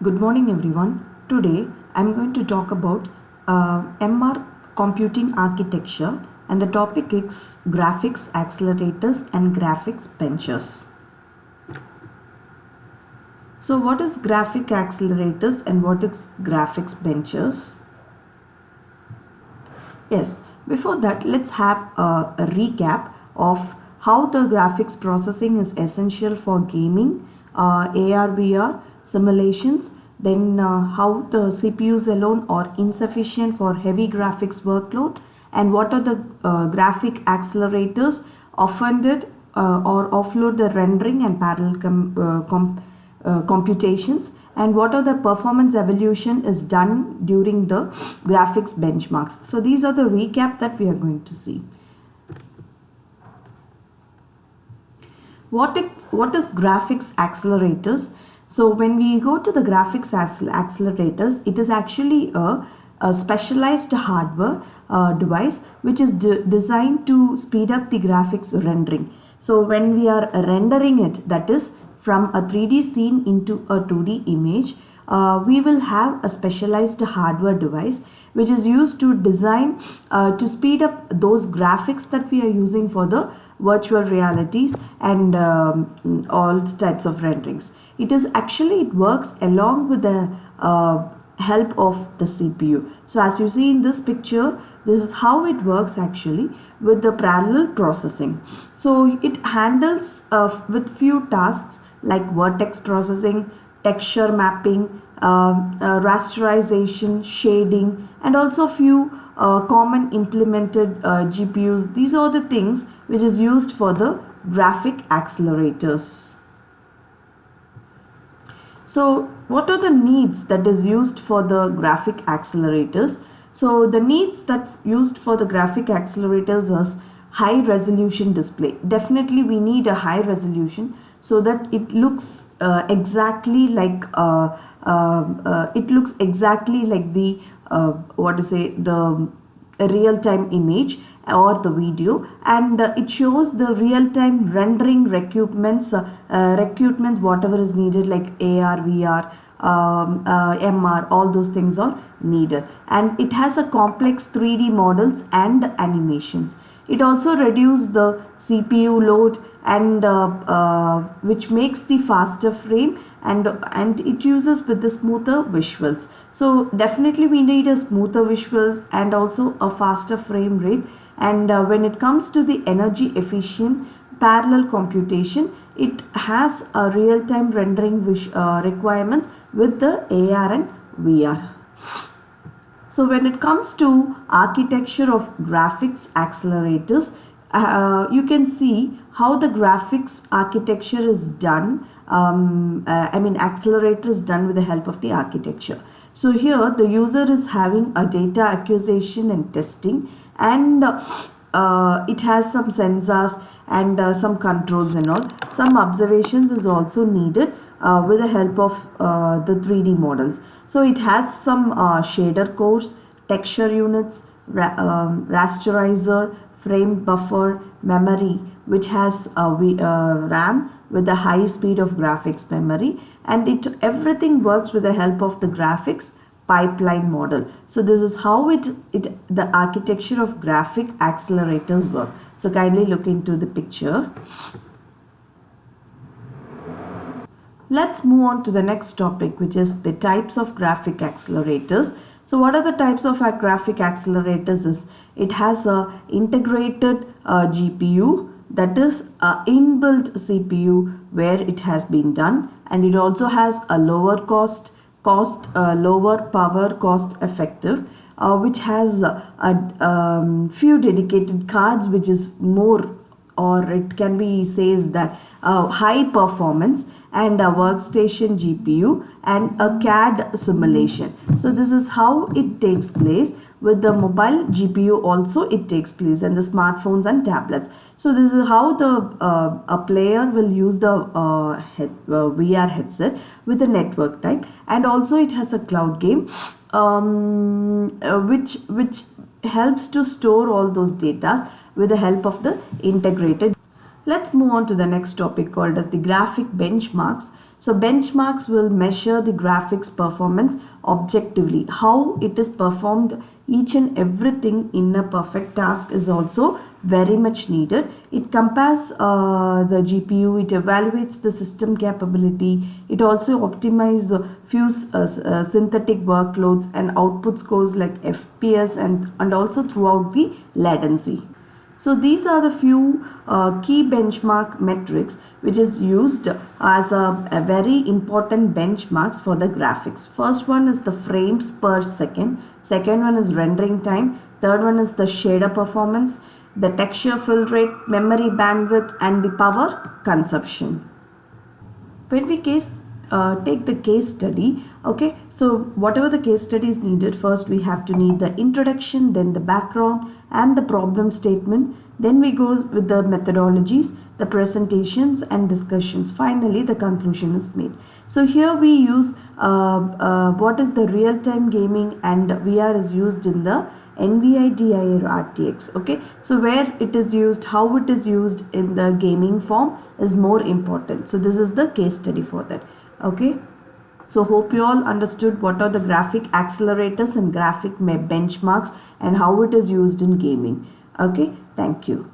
Good morning everyone. Today I am going to talk about MR computing architecture, and the topic is graphics accelerators and graphics benchers. So what is graphic accelerators and what is graphics benchers? Yes, before that let's have a recap of how the graphics processing is essential for gaming, AR, VR, simulations, then how the CPUs alone are insufficient for heavy graphics workload, and what are the graphic accelerators offended or offload the rendering and parallel computations, and what are the performance evolution is done during the graphics benchmarks. So these are the recap that we are going to see. What is graphics accelerators? So when we go to the graphics accelerators, it is actually a specialized hardware device which is designed to speed up the graphics rendering. So when we are rendering it, that is from a 3D scene into a 2D image, we will have a specialized hardware device which is used to design to speed up those graphics that we are using for the virtual realities and all types of renderings. It works along with the help of the CPU. So as you see in this picture, this is how it works actually with the parallel processing. So it handles with few tasks like vertex processing, texture mapping, rasterization, shading, and also few common implemented GPUs. These are the things which is used for the graphic accelerators. So what are the needs that is used for the graphic accelerators? So the needs that used for the graphic accelerators is high resolution display. Definitely we need a high resolution so that it looks exactly like the the real-time image or the video, and it shows the real-time rendering requirements whatever is needed, like AR, VR, MR, all those things are needed, and it has a complex 3D models and animations. It also reduces the CPU load and which makes the faster frame, and it uses with the smoother visuals. So definitely we need a smoother visuals and also a faster frame rate. And when it comes to the energy efficient parallel computation, it has a real-time rendering requirements with the AR and VR. So when it comes to architecture of graphics accelerators, you can see how the graphics architecture is done. Accelerator is done with the help of the architecture. So here the user is having a data acquisition and testing, and it has some sensors and some controls and all. Some observations is also needed with the help of the 3D models. So it has some shader cores, texture units, rasterizer, frame buffer, memory, which has RAM with the high speed of graphics memory, and everything works with the help of the graphics pipeline model. So this is how the architecture of graphic accelerators work. So kindly look into the picture. Let's move on to the next topic, which is the types of graphic accelerators. So what are the types of graphic accelerators? It has a integrated GPU, that is a inbuilt CPU where it has been done, and it also has a lower lower power cost effective, which has a few dedicated cards, which is more, or it can be says that high performance, and a workstation GPU and a CAD simulation. So this is how it takes place. With the mobile GPU also it takes place, and the smartphones and tablets. So this is how a player will use the VR headset with the network type, and also it has a cloud game which helps to store all those data with the help of the integrated. Let's move on to the next topic called as the graphic benchmarks. So benchmarks will measure the graphics performance objectively. How it is performed, each and everything in a perfect task is also very much needed. It compares the GPU, it evaluates the system capability, it also optimizes the few synthetic workloads and output scores like FPS and also throughout the latency. So these are the few key benchmark metrics which is used as a very important benchmarks for the graphics. First one is the frames per second, second one is rendering time, third one is the shader performance, the texture fill rate, memory bandwidth and the power consumption. When we take the case study, okay, so whatever the case study is needed, first we have to need the introduction, then the background and the problem statement, then we go with the methodologies, the presentations and discussions. Finally the conclusion is made. So here we use what is the real-time gaming and VR is used in the NVIDIA RTX. Okay, so where it is used, how it is used in the gaming form is more important. So this is the case study for that. Okay, so hope you all understood what are the graphic accelerators and graphic benchmarks and how it is used in gaming. Okay, thank you.